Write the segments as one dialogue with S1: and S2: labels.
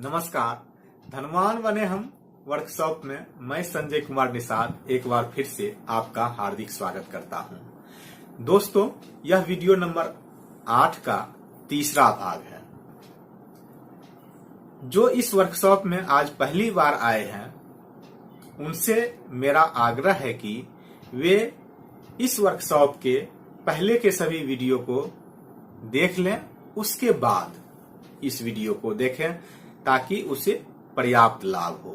S1: नमस्कार। धनवान बने हम वर्कशॉप में मैं संजय कुमार निषाद एक बार फिर से आपका हार्दिक स्वागत करता हूं। दोस्तों, यह वीडियो नंबर 8 का तीसरा भाग है। जो इस वर्कशॉप में आज पहली बार आए हैं उनसे मेरा आग्रह है कि वे इस वर्कशॉप के पहले के सभी वीडियो को देख लें, उसके बाद इस वीडियो को देखें ताकि उसे पर्याप्त लाभ हो।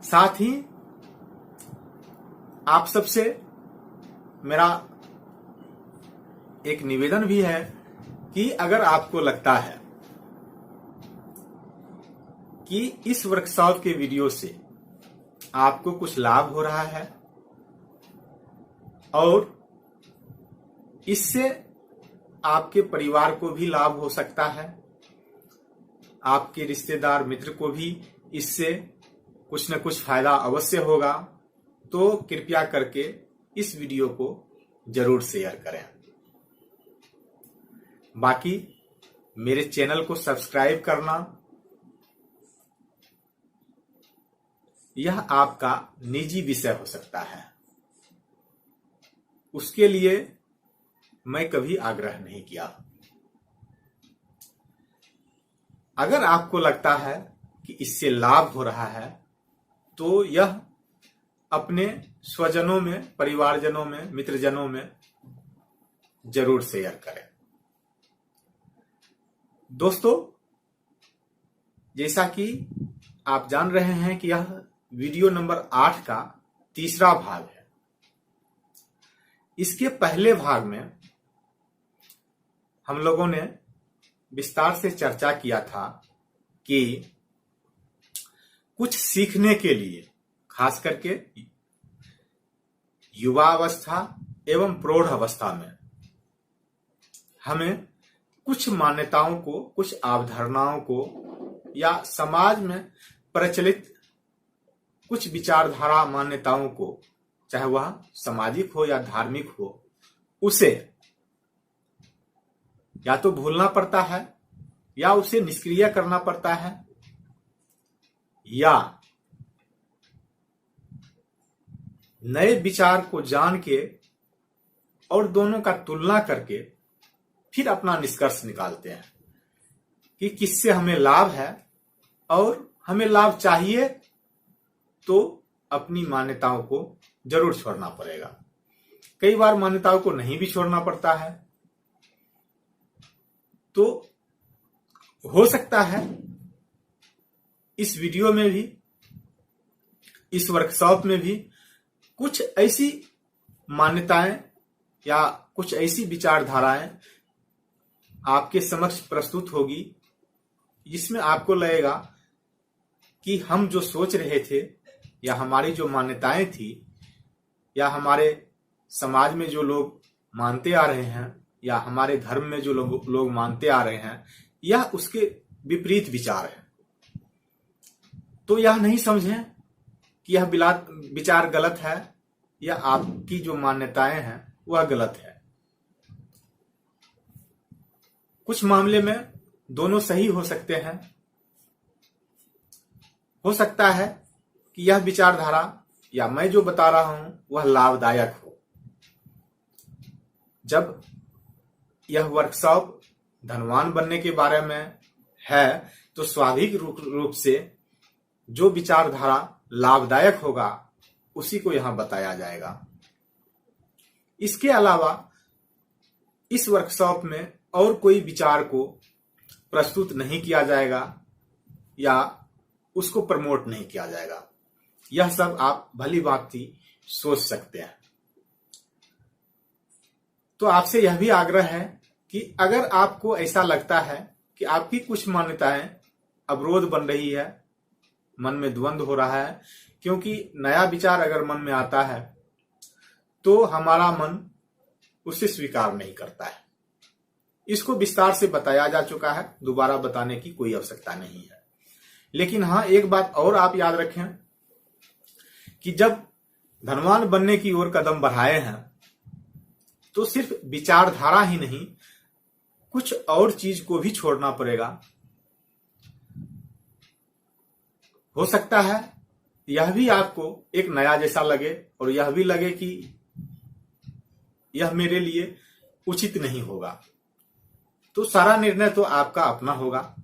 S1: साथ ही आप सबसे मेरा एक निवेदन भी है कि अगर आपको लगता है कि इस वर्कशॉप के वीडियो से आपको कुछ लाभ हो रहा है और इससे आपके परिवार को भी लाभ हो सकता है, आपके रिश्तेदार मित्र को भी इससे कुछ न कुछ फायदा अवश्य होगा, तो कृपया करके इस वीडियो को जरूर शेयर करें। बाकी मेरे चैनल को सब्सक्राइब करना यह आपका निजी विषय हो सकता है, उसके लिए मैं कभी आग्रह नहीं किया। अगर आपको लगता है कि इससे लाभ हो रहा है तो यह अपने स्वजनों में, परिवारजनों में, मित्रजनों में जरूर शेयर करें। दोस्तों, जैसा कि आप जान रहे हैं कि यह वीडियो नंबर 8 का तीसरा भाग है। इसके पहले भाग में हम लोगों ने विस्तार से चर्चा किया था कि कुछ सीखने के लिए, खास करके युवा अवस्था एवं प्रौढ़ अवस्था में, हमें कुछ मान्यताओं को, कुछ अवधारणाओं को या समाज में प्रचलित कुछ विचारधारा मान्यताओं को, चाहे वह सामाजिक हो या धार्मिक हो, उसे या तो भूलना पड़ता है या उसे निष्क्रिय करना पड़ता है, या नए विचार को जान के और दोनों का तुलना करके फिर अपना निष्कर्ष निकालते हैं कि किससे हमें लाभ है और हमें लाभ चाहिए तो अपनी मान्यताओं को जरूर छोड़ना पड़ेगा। कई बार मान्यताओं को नहीं भी छोड़ना पड़ता है। तो हो सकता है इस वीडियो में भी, इस वर्कशॉप में भी कुछ ऐसी मान्यताएं या कुछ ऐसी विचारधाराएं आपके समक्ष प्रस्तुत होगी जिसमें आपको लगेगा कि हम जो सोच रहे थे या हमारी जो मान्यताएं थी या हमारे समाज में जो लोग मानते आ रहे हैं या हमारे धर्म में जो लोग मानते आ रहे हैं, यह उसके विपरीत विचार है। तो यह नहीं समझें कि यह विचार गलत है या आपकी जो मान्यताएं हैं वह गलत है। कुछ मामले में दोनों सही हो सकते हैं। हो सकता है कि यह विचारधारा या मैं जो बता रहा हूं वह लाभदायक हो। जब यह वर्कशॉप धनवान बनने के बारे में है तो स्वाभाविक रूप से जो विचारधारा लाभदायक होगा उसी को यहां बताया जाएगा। इसके अलावा इस वर्कशॉप में और कोई विचार को प्रस्तुत नहीं किया जाएगा या उसको प्रमोट नहीं किया जाएगा। यह सब आप भली भांति सोच सकते हैं। तो आपसे यह भी आग्रह है कि अगर आपको ऐसा लगता है कि आपकी कुछ मान्यताएं अवरोध बन रही है, मन में द्वंद्व हो रहा है, क्योंकि नया विचार अगर मन में आता है तो हमारा मन उसे स्वीकार नहीं करता है। इसको विस्तार से बताया जा चुका है, दोबारा बताने की कोई आवश्यकता नहीं है। लेकिन हाँ, एक बात और आप याद रखें कि जब धनवान बनने की ओर कदम बढ़ाए हैं तो सिर्फ विचारधारा ही नहीं, कुछ और चीज को भी छोड़ना पड़ेगा हो सकता है यह भी आपको एक नया जैसा लगे और यह भी लगे कि यह मेरे लिए उचित नहीं होगा। तो सारा निर्णय तो आपका अपना होगा।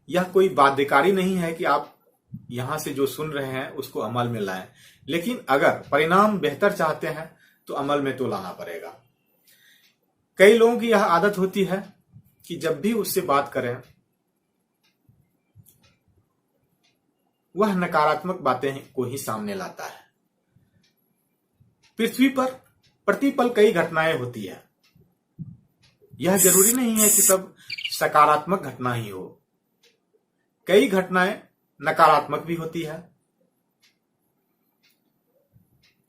S1: यह कोई बाध्यकारी नहीं है कि आप यहां से जो सुन रहे हैं उसको अमल में लाएं, लेकिन अगर परिणाम बेहतर चाहते हैं तो अमल में तो लाना पड़ेगा। कई लोगों की यह आदत होती है कि जब भी उससे बात करें वह नकारात्मक बातें को ही सामने लाता है। पृथ्वी पर प्रतिपल कई घटनाएं होती है। यह जरूरी नहीं है कि सब सकारात्मक घटना ही हो, कई घटनाएं नकारात्मक भी होती है।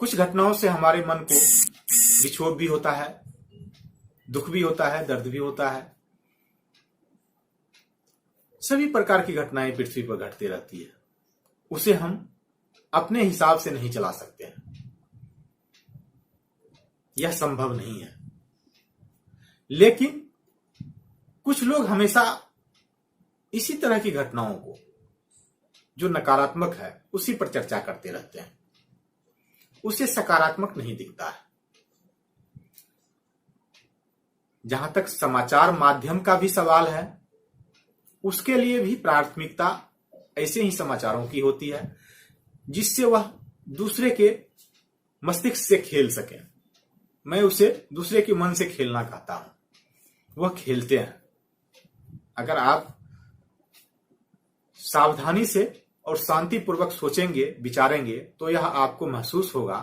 S1: कुछ घटनाओं से हमारे मन को विक्षोभ भी होता है, दुख भी होता है, दर्द भी होता है। सभी प्रकार की घटनाएं पृथ्वी पर घटती रहती है, उसे हम अपने हिसाब से नहीं चला सकते हैं, यह संभव नहीं है। लेकिन कुछ लोग हमेशा इसी तरह की घटनाओं को जो नकारात्मक है उसी पर चर्चा करते रहते हैं, उसे सकारात्मक नहीं दिखता है। जहां तक समाचार माध्यम का भी सवाल है, उसके लिए भी प्राथमिकता ऐसे ही समाचारों की होती है जिससे वह दूसरे के मस्तिष्क से खेल सके। मैं उसे दूसरे के मन से खेलना कहता हूं, वह खेलते हैं। अगर आप सावधानी से और शांतिपूर्वक सोचेंगे, विचारेंगे, तो यह आपको महसूस होगा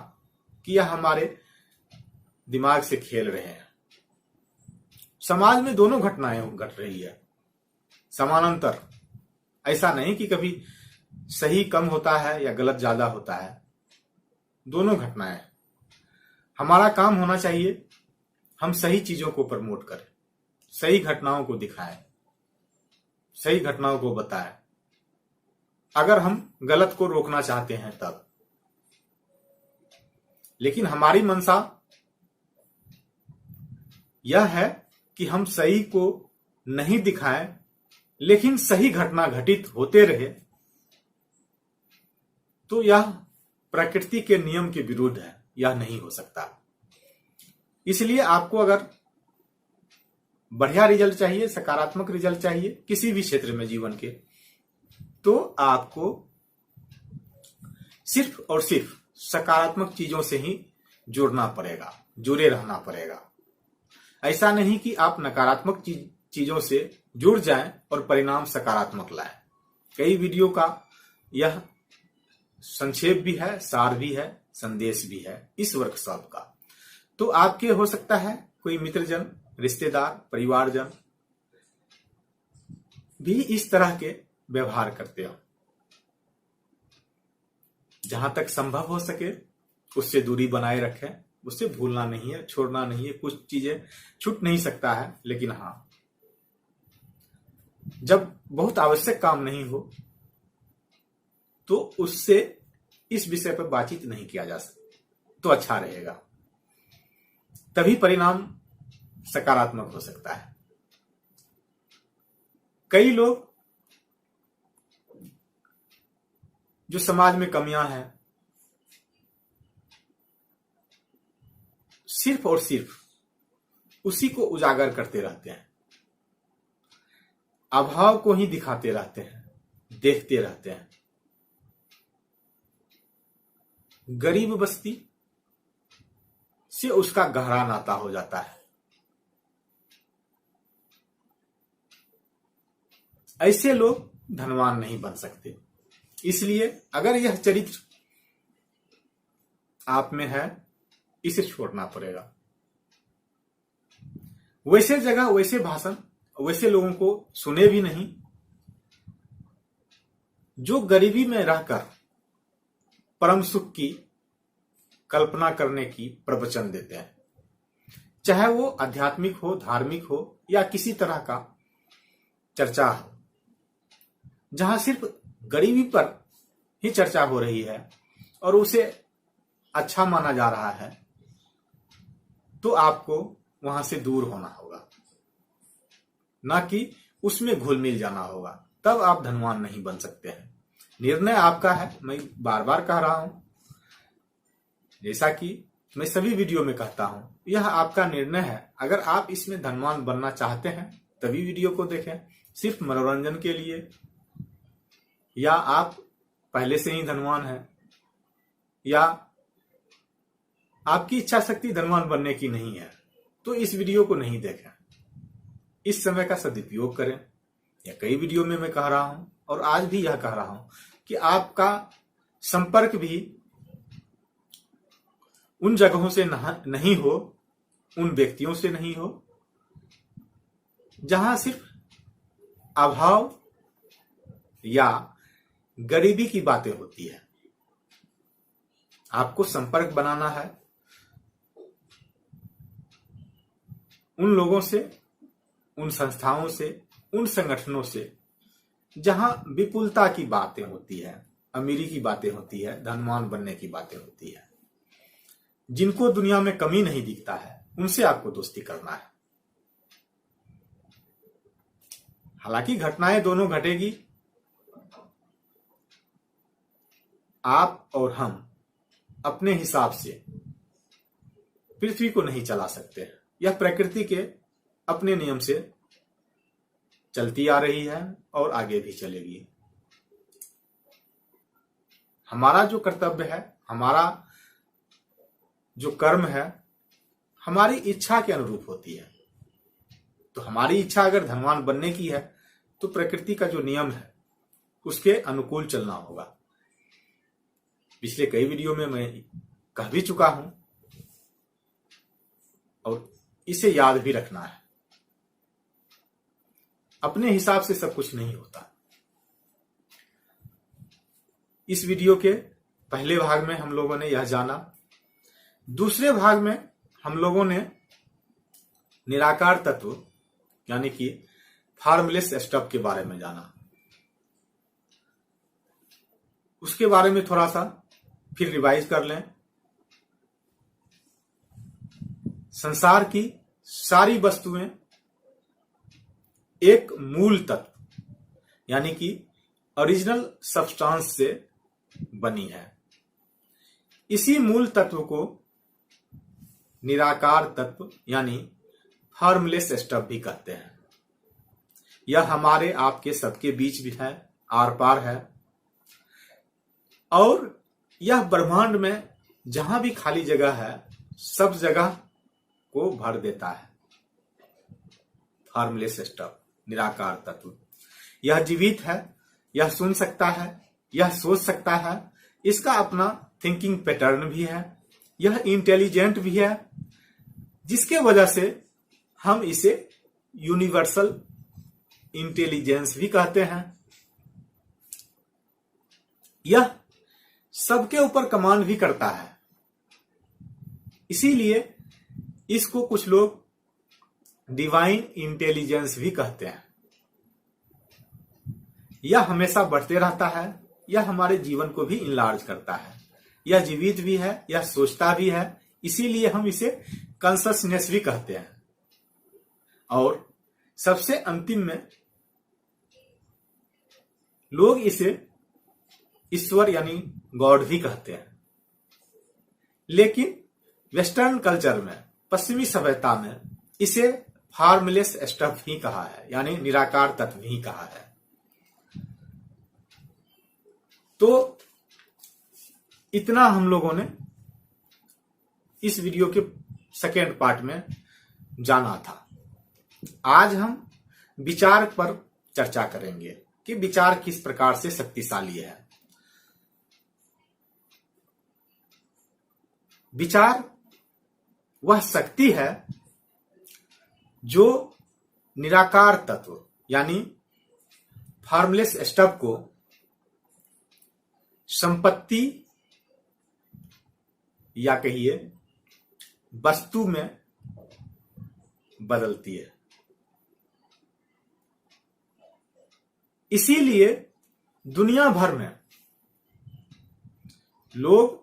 S1: कि यह हमारे दिमाग से खेल रहे हैं। समाज में दोनों घटनाएं घट रही है समानांतर। ऐसा नहीं कि कभी सही कम होता है या गलत ज्यादा होता है, दोनों घटनाएं। हमारा काम होना चाहिए हम सही चीजों को प्रमोट करें, सही घटनाओं को दिखाएं, सही घटनाओं को बताएं, अगर हम गलत को रोकना चाहते हैं तब। लेकिन हमारी मंशा यह है कि हम सही को नहीं दिखाएं, लेकिन सही घटना घटित होते रहे, तो यह प्रकृति के नियम के विरुद्ध है, यह नहीं हो सकता। इसलिए आपको अगर बढ़िया रिजल्ट चाहिए, सकारात्मक रिजल्ट चाहिए किसी भी क्षेत्र में जीवन के, तो आपको सिर्फ और सिर्फ सकारात्मक चीजों से ही जुड़ना पड़ेगा, जुड़े रहना पड़ेगा। ऐसा नहीं कि आप नकारात्मक चीजों से जुड़ जाएं और परिणाम सकारात्मक लाएं। कई वीडियो का यह संक्षेप भी है, सार भी है, संदेश भी है इस वर्कशॉप का। तो आपके हो सकता है कोई मित्रजन, रिश्तेदार, परिवारजन भी इस तरह के व्यवहार करते हो। जहां तक संभव हो सके उससे दूरी बनाए रखें, उससे भूलना नहीं है, छोड़ना नहीं है। कुछ चीजें छूट नहीं सकता है, लेकिन हाँ, जब बहुत आवश्यक काम नहीं हो तो उससे इस विषय पर बातचीत नहीं किया जा सकता, तो अच्छा रहेगा। तभी परिणाम सकारात्मक हो सकता है। कई लोग जो समाज में कमियां हैं सिर्फ और सिर्फ उसी को उजागर करते रहते हैं, अभाव को ही दिखाते रहते हैं, देखते रहते हैं। गरीब बस्ती से उसका गहरा नाता हो जाता है। ऐसे लोग धनवान नहीं बन सकते। इसलिए अगर यह चरित्र आप में है, इसे छोड़ना पड़ेगा। वैसे जगह, वैसे भाषण, वैसे लोगों को सुने भी नहीं जो गरीबी में रहकर परम सुख की कल्पना करने की प्रवचन देते हैं, चाहे वो आध्यात्मिक हो, धार्मिक हो या किसी तरह का चर्चा हो। जहां सिर्फ गरीबी पर ही चर्चा हो रही है और उसे अच्छा माना जा रहा है, तो आपको वहां से दूर होना होगा, ना कि उसमें घुल मिल जाना होगा। तब आप धनवान नहीं बन सकते हैं। निर्णय आपका है। मैं बार बार कह रहा हूं, जैसा कि मैं सभी वीडियो में कहता हूं, यह आपका निर्णय है। अगर आप इसमें धनवान बनना चाहते हैं तभी वीडियो को देखें, सिर्फ मनोरंजन के लिए, या आप पहले से ही धनवान हैं, या आपकी इच्छा शक्ति धनवान बनने की नहीं है, तो इस वीडियो को नहीं देखें। इस समय का सदुपयोग करें। या कई वीडियो में मैं कह रहा हूं और आज भी यह कह रहा हूं कि आपका संपर्क भी उन जगहों से नहीं हो, उन व्यक्तियों से नहीं हो जहां सिर्फ अभाव या गरीबी की बातें होती है। आपको संपर्क बनाना है उन लोगों से, उन संस्थाओं से, उन संगठनों से जहां विपुलता की बातें होती है, अमीरी की बातें होती है, धनवान बनने की बातें होती है। जिनको दुनिया में कमी नहीं दिखता है उनसे आपको दोस्ती करना है। हालांकि घटनाएं दोनों घटेगी, आप और हम अपने हिसाब से पृथ्वी को नहीं चला सकते। यह प्रकृति के अपने नियम से चलती आ रही है और आगे भी चलेगी। हमारा जो कर्तव्य है, हमारा जो कर्म है, हमारी इच्छा के अनुरूप होती है। तो हमारी इच्छा अगर धनवान बनने की है तो प्रकृति का जो नियम है उसके अनुकूल चलना होगा। पिछले कई वीडियो में मैं कह भी चुका हूं और इसे याद भी रखना है। अपने हिसाब से सब कुछ नहीं होता। इस वीडियो के पहले भाग में हम लोगों ने यह जाना। दूसरे भाग में हम लोगों ने निराकार तत्व यानी कि फॉर्मलेस स्टफ के बारे में जाना। उसके बारे में थोड़ा सा फिर रिवाइज कर लें। संसार की सारी वस्तुएं एक मूल तत्व यानी कि ओरिजिनल सब्सटेंस से बनी है। इसी मूल तत्व को निराकार तत्व यानी फॉर्मलेस स्टफ भी कहते हैं। यह हमारे आपके सबके बीच भी है, आर पार है, और यह ब्रह्मांड में जहां भी खाली जगह है सब जगह को भर देता है। फॉर्मलेस स्टफ, निराकार तत्व। यह जीवित है, यह सुन सकता है, यह सोच सकता है, इसका अपना थिंकिंग पैटर्न भी है, यह इंटेलिजेंट भी है, जिसके वजह से हम इसे यूनिवर्सल इंटेलिजेंस भी कहते हैं। यह सबके ऊपर कमांड भी करता है। इसीलिए इसको कुछ लोग डिवाइन इंटेलिजेंस भी कहते हैं। यह हमेशा बढ़ते रहता है, यह हमारे जीवन को भी इनलार्ज करता है। यह जीवित भी है, यह सोचता भी है, इसीलिए हम इसे कॉन्शसनेस भी कहते हैं। और सबसे अंतिम में लोग इसे ईश्वर यानी गॉड भी कहते हैं। लेकिन वेस्टर्न कल्चर में, पश्चिमी सभ्यता में इसे फॉर्मलेस स्टफ ही कहा है, यानी निराकार तत्व ही कहा है। तो इतना हम लोगों ने इस वीडियो के सेकेंड पार्ट में जाना था। आज हम विचार पर चर्चा करेंगे कि विचार किस प्रकार से शक्तिशाली है। विचार वह शक्ति है जो निराकार तत्व यानी फॉर्मलेस स्टफ को संपत्ति या कहिए वस्तु में बदलती है। इसीलिए दुनिया भर में लोग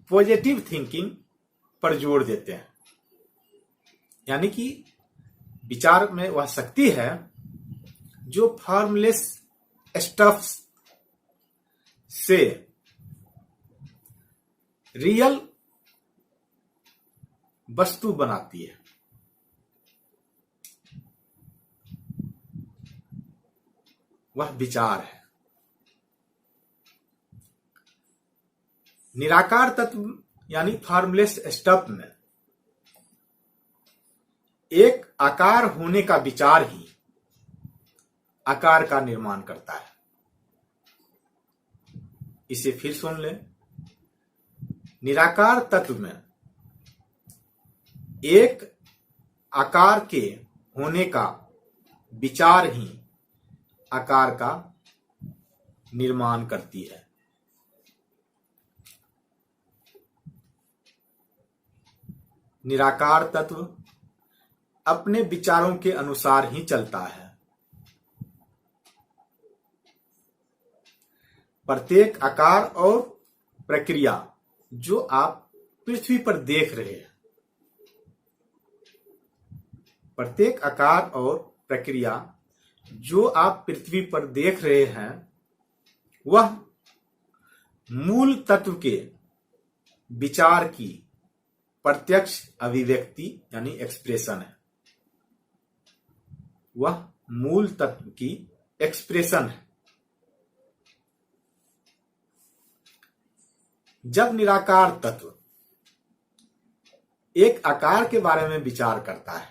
S1: पॉजिटिव थिंकिंग पर जोर देते हैं। यानी कि विचार में वह शक्ति है जो फॉर्मलेस स्टफ्स से रियल वस्तु बनाती है। वह विचार है। निराकार तत्व यानी फॉर्मलेस स्टफ में एक आकार होने का विचार ही आकार का निर्माण करता है। इसे फिर सुन ले। निराकार तत्व में एक आकार के होने का विचार ही आकार का निर्माण करती है। निराकार तत्व अपने विचारों के अनुसार ही चलता है। प्रत्येक आकार और प्रक्रिया जो आप पृथ्वी पर देख रहे हैं, प्रत्येक आकार और प्रक्रिया जो आप पृथ्वी पर देख रहे हैं, वह मूल तत्व के विचार की प्रत्यक्ष अभिव्यक्ति यानी एक्सप्रेशन है। वह मूल तत्व की एक्सप्रेशन है। जब निराकार तत्व एक आकार के बारे में विचार करता है,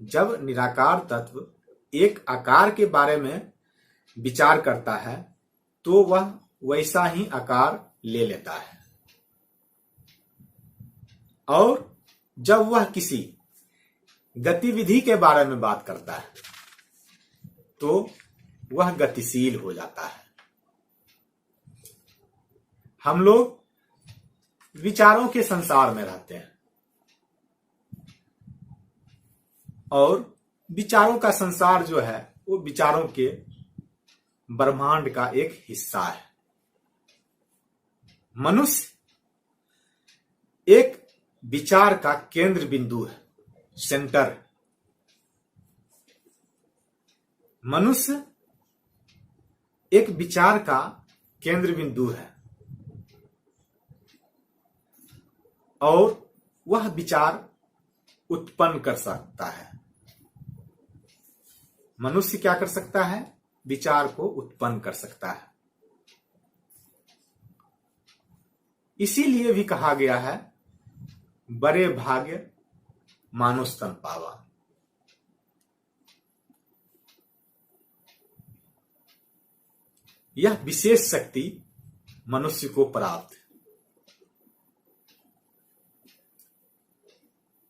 S1: जब निराकार तत्व एक आकार के बारे में विचार करता है, तो वह वैसा ही आकार ले लेता है। और जब वह किसी गतिविधि के बारे में बात करता है, तो वह गतिशील हो जाता है। हम लोग विचारों के संसार में रहते हैं और विचारों का संसार जो है वो विचारों के ब्रह्मांड का एक हिस्सा है। मनुष्य एक विचार का केंद्र बिंदु है, सेंटर। मनुष्य एक विचार का केंद्र बिंदु है और वह विचार उत्पन्न कर सकता है। मनुष्य क्या कर सकता है? विचार को उत्पन्न कर सकता है। इसीलिए भी कहा गया है, बड़े भाग्य मानुष तन पावा। यह विशेष शक्ति मनुष्य को प्राप्त है।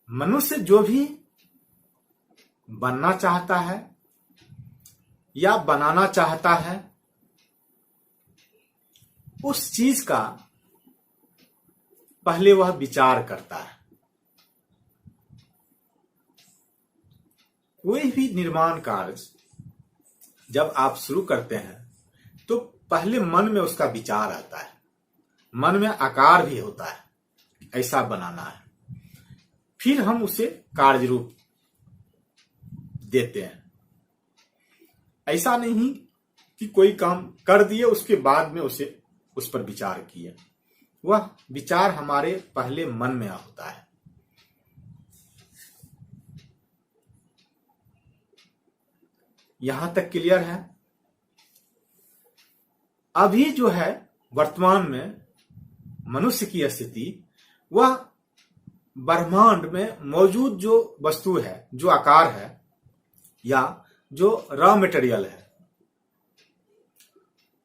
S1: मनुष्य जो भी बनना चाहता है या बनाना चाहता है, उस चीज का पहले वह विचार करता है। कोई भी निर्माण कार्य जब आप शुरू करते हैं तो पहले मन में उसका विचार आता है, मन में आकार भी होता है, ऐसा बनाना है। फिर हम उसे कार्य रूप देते हैं। ऐसा नहीं कि कोई काम कर दिए उसके बाद में उसे उस पर विचार किए। वह विचार हमारे पहले मन में होता है। यहां तक क्लियर है? अभी जो है वर्तमान में मनुष्य की स्थिति, वह ब्रह्मांड में मौजूद जो वस्तु है, जो आकार है या जो रॉ मटेरियल है,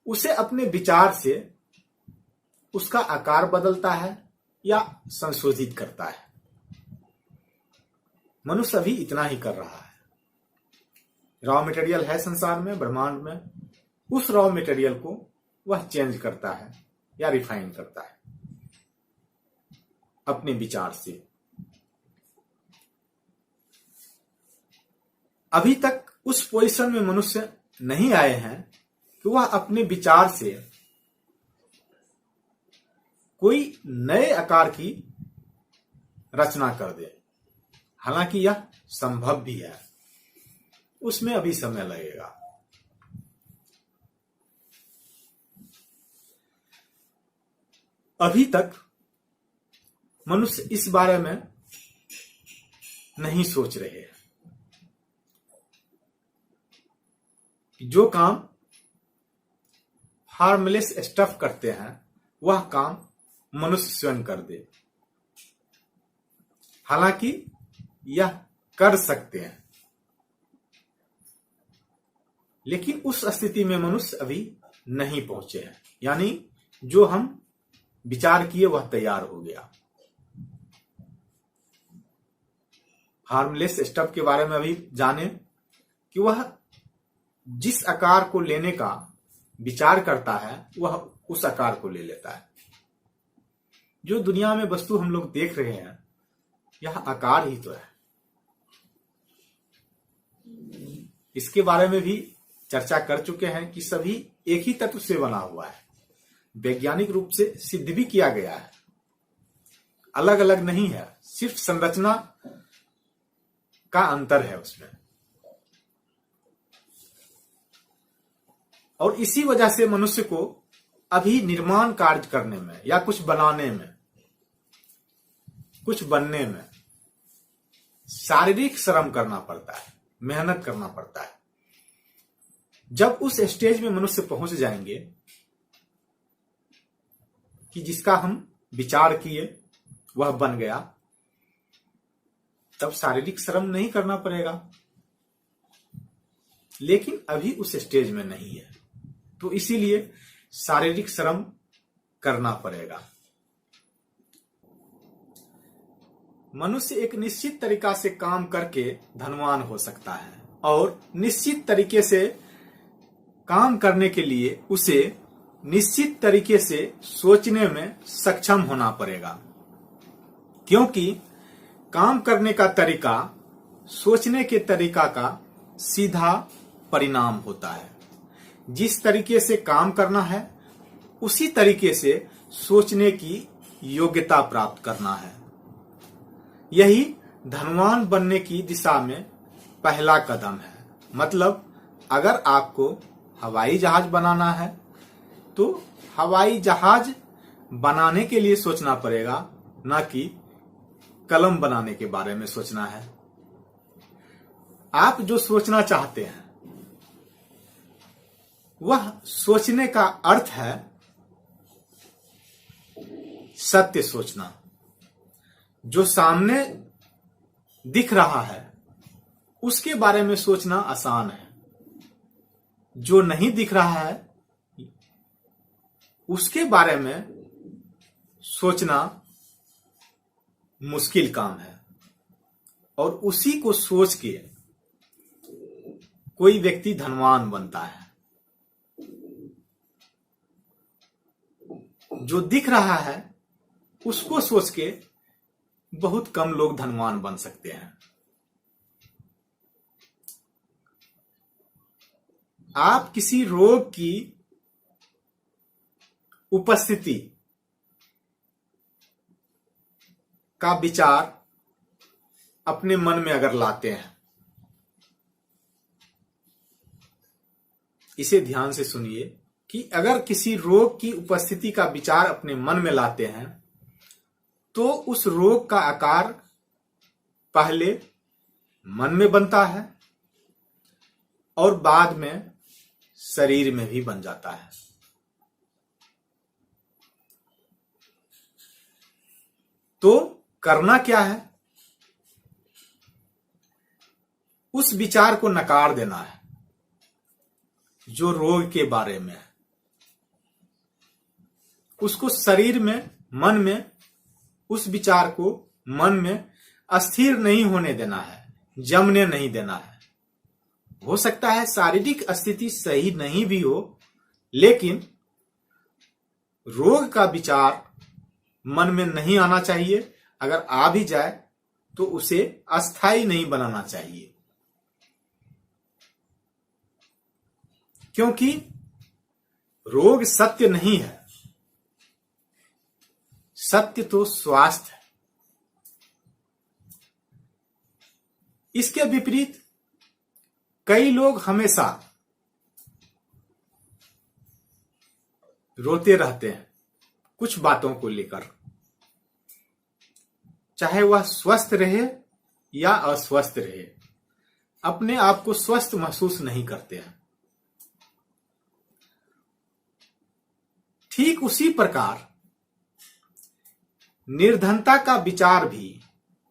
S1: उसे अपने विचार से उसका आकार बदलता है या संशोधित करता है। मनुष्य अभी इतना ही कर रहा है। रॉ मटेरियल है संसार में, ब्रह्मांड में, उस रॉ मटेरियल को वह चेंज करता है या रिफाइन करता है अपने विचार से। अभी तक उस पोजीशन में मनुष्य नहीं आए हैं कि वह अपने विचार से कोई नए आकार की रचना कर दे। हालांकि यह संभव भी है, उसमें अभी समय लगेगा। अभी तक मनुष्य इस बारे में नहीं सोच रहे हैं कि जो काम हार्मलेस स्टफ करते हैं वह काम मनुष्य स्वयं कर दे। हालांकि यह कर सकते हैं, लेकिन उस स्थिति में मनुष्य अभी नहीं पहुंचे हैं। यानी जो हम विचार किए वह तैयार हो गया। हार्मलेस स्टफ के बारे में अभी जाने कि वह जिस आकार को लेने का विचार करता है वह उस आकार को ले लेता है। जो दुनिया में वस्तु हम लोग देख रहे हैं यह आकार ही तो है। इसके बारे में भी चर्चा कर चुके हैं कि सभी एक ही तत्व से बना हुआ है। वैज्ञानिक रूप से सिद्ध भी किया गया है, अलग अलग नहीं है, सिर्फ संरचना का अंतर है उसमें। और इसी वजह से मनुष्य को अभी निर्माण कार्य करने में या कुछ बनाने में, कुछ बनने में शारीरिक श्रम करना पड़ता है, मेहनत करना पड़ता है। जब उस स्टेज में मनुष्य पहुंच जाएंगे कि जिसका हम विचार किए वह बन गया, तब शारीरिक श्रम नहीं करना पड़ेगा। लेकिन अभी उस स्टेज में नहीं है, तो इसीलिए शारीरिक श्रम करना पड़ेगा। मनुष्य एक निश्चित तरीका से काम करके धनवान हो सकता है और निश्चित तरीके से काम करने के लिए उसे निश्चित तरीके से सोचने में सक्षम होना पड़ेगा, क्योंकि काम करने का तरीका सोचने के तरीका का सीधा परिणाम होता है। जिस तरीके से काम करना है उसी तरीके से सोचने की योग्यता प्राप्त करना है। यही धनवान बनने की दिशा में पहला कदम है। मतलब अगर आपको हवाई जहाज बनाना है तो हवाई जहाज बनाने के लिए सोचना पड़ेगा, ना कि कलम बनाने के बारे में सोचना है। आप जो सोचना चाहते हैं वह सोचने का अर्थ है सत्य सोचना। जो सामने दिख रहा है उसके बारे में सोचना आसान है, जो नहीं दिख रहा है उसके बारे में सोचना मुश्किल काम है। और उसी को सोच के कोई व्यक्ति धनवान बनता है। जो दिख रहा है उसको सोच के बहुत कम लोग धनवान बन सकते हैं। आप किसी रोग की उपस्थिति का विचार अपने मन में अगर लाते हैं, इसे ध्यान से सुनिए कि अगर किसी रोग की उपस्थिति का विचार अपने मन में लाते हैं तो उस रोग का आकार पहले मन में बनता है और बाद में शरीर में भी बन जाता है। तो करना क्या है? उस विचार को नकार देना है जो रोग के बारे में है। उसको शरीर में, मन में, उस विचार को मन में अस्थिर नहीं होने देना है, जमने नहीं देना है। हो सकता है शारीरिक स्थिति सही नहीं भी हो, लेकिन रोग का विचार मन में नहीं आना चाहिए। अगर आ भी जाए तो उसे अस्थायी नहीं बनाना चाहिए, क्योंकि रोग सत्य नहीं है। सत्य तो स्वास्थ्य है। इसके विपरीत कई लोग हमेशा रोते रहते हैं, कुछ बातों को लेकर, चाहे वह स्वस्थ रहे या अस्वस्थ रहे, अपने आप को स्वस्थ महसूस नहीं करते हैं। ठीक उसी प्रकार निर्धनता का विचार भी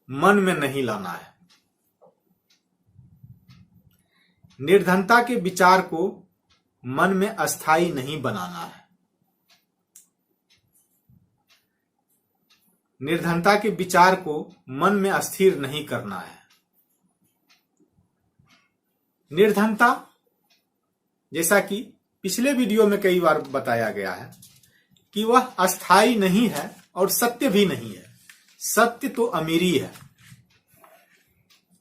S1: मन में नहीं लाना है। निर्धनता के विचार को मन में अस्थायी नहीं बनाना है। निर्धनता के विचार को मन में अस्थिर नहीं करना है। निर्धनता, जैसा कि पिछले वीडियो में कई बार बताया गया है, कि वह अस्थायी नहीं है और सत्य भी नहीं है। सत्य तो अमीरी है।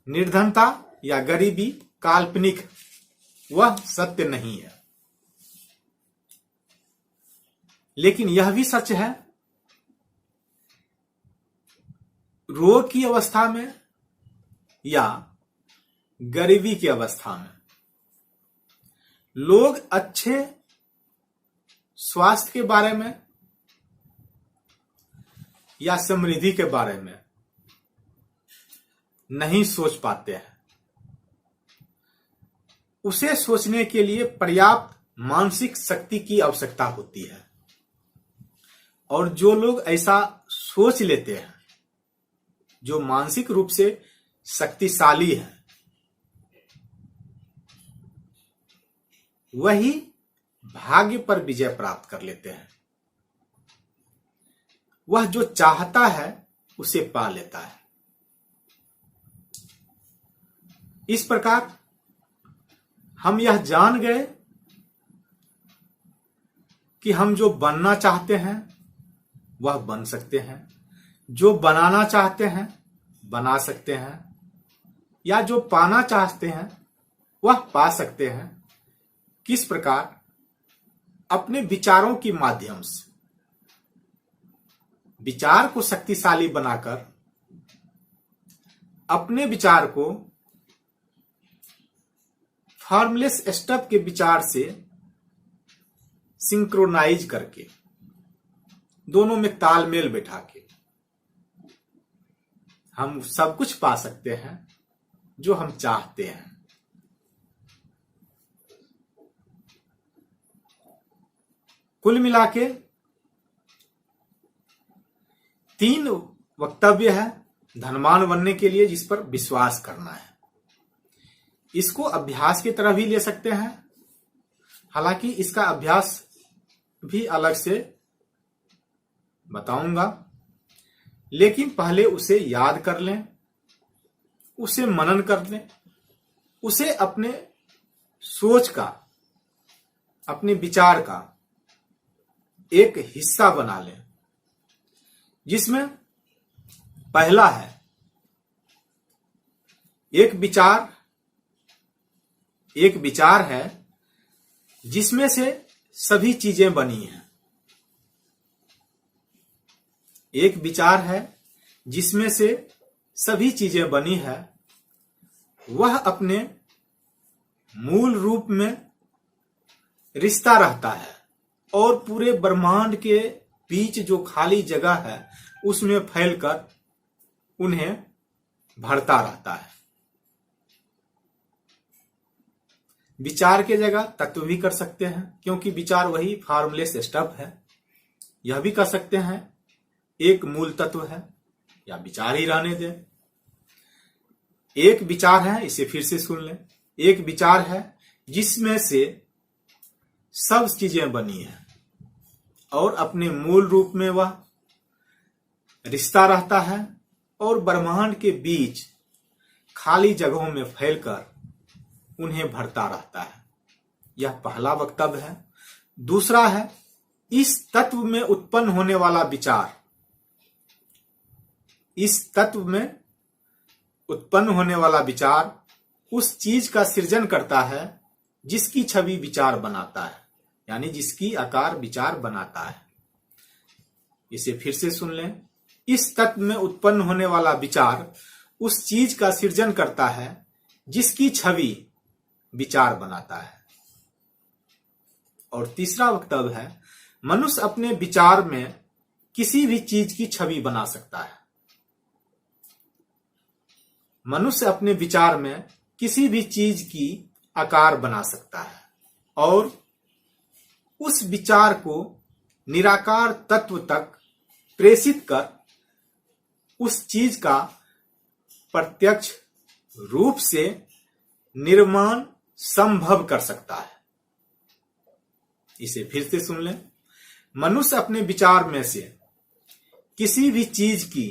S1: निर्धनता या गरीबी काल्पनिक, वह सत्य नहीं है। लेकिन यह भी सच है, रोग की अवस्था में या गरीबी की अवस्था में लोग अच्छे स्वास्थ्य के बारे में या समृद्धि के बारे में नहीं सोच पाते हैं। उसे सोचने के लिए पर्याप्त मानसिक शक्ति की आवश्यकता होती है। और जो लोग ऐसा सोच लेते हैं, जो मानसिक रूप से शक्तिशाली है, वही भाग्य पर विजय प्राप्त कर लेते हैं। वह जो चाहता है उसे पा लेता है। इस प्रकार हम यह जान गए कि हम जो बनना चाहते हैं वह बन सकते हैं, जो बनाना चाहते हैं बना सकते हैं, या जो पाना चाहते हैं वह पा सकते हैं। किस प्रकार? अपने विचारों के माध्यम से। विचार को शक्तिशाली बनाकर अपने विचार को फॉर्मलेस स्टफ के विचार से सिंक्रोनाइज करके, दोनों में तालमेल बैठा के हम सब कुछ पा सकते हैं जो हम चाहते हैं। कुल मिलाके 3 वक्तव्य है धनवान बनने के लिए, जिस पर विश्वास करना है। इसको अभ्यास की तरह भी ले सकते हैं, हालांकि इसका अभ्यास भी अलग से बताऊंगा, लेकिन पहले उसे याद कर लें, उसे मनन कर लें, उसे अपने सोच का, अपने विचार का एक हिस्सा बना लें, जिसमें पहला है एक विचार है जिसमें से सभी चीजें बनी हैं। एक विचार है जिसमें से सभी चीजें बनी है। वह अपने मूल रूप में रिश्ता रहता है और पूरे ब्रह्मांड के बीच जो खाली जगह है उसमें फैलकर उन्हें भरता रहता है। विचार के जगह तत्व भी कर सकते हैं, क्योंकि विचार वही फॉर्मलेस स्टफ है। यह भी कर सकते हैं एक मूल तत्व है, या विचार ही रहने दें। एक विचार है, इसे फिर से सुन लें, एक विचार है जिसमें से सब चीजें बनी है और अपने मूल रूप में वह रिश्ता रहता है और ब्रह्मांड के बीच खाली जगहों में फैलकर उन्हें भरता रहता है। यह पहला वक्तव्य है। दूसरा है इस तत्व में उत्पन्न होने वाला विचार, इस तत्व में उत्पन्न होने वाला विचार उस चीज का सृजन करता है जिसकी छवि विचार बनाता है, यानी जिसकी आकार विचार बनाता है। इसे फिर से सुन लें, इस तत्व में उत्पन्न होने वाला विचार उस चीज का सृजन करता है जिसकी छवि विचार बनाता है। और तीसरा वक्तव्य है मनुष्य अपने विचार में किसी भी चीज की छवि बना सकता है। मनुष्य अपने विचार में किसी भी चीज की आकार बना सकता है और उस विचार को निराकार तत्व तक प्रेषित कर उस चीज का प्रत्यक्ष रूप से निर्माण संभव कर सकता है। इसे फिर से सुन लें। मनुष्य अपने विचार में से किसी भी चीज की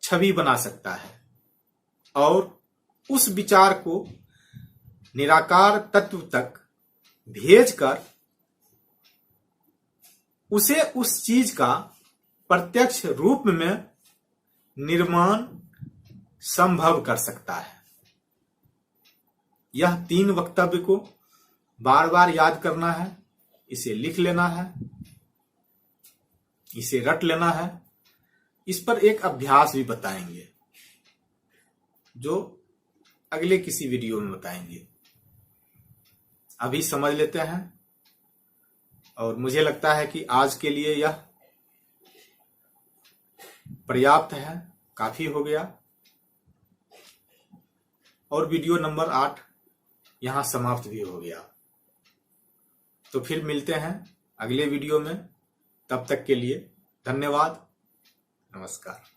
S1: छवि बना सकता है और उस विचार को निराकार तत्व तक भेजकर उसे उस चीज का प्रत्यक्ष रूप में निर्माण संभव कर सकता है। यह 3 वक्तव्य को बार बार याद करना है, इसे लिख लेना है, इसे रट लेना है। इस पर एक अभ्यास भी बताएंगे जो अगले किसी वीडियो में बताएंगे। अभी समझ लेते हैं और मुझे लगता है कि आज के लिए यह पर्याप्त है, काफी हो गया। और वीडियो नंबर 8 यहां समाप्त भी हो गया। तो फिर मिलते हैं अगले वीडियो में। तब तक के लिए धन्यवाद, नमस्कार।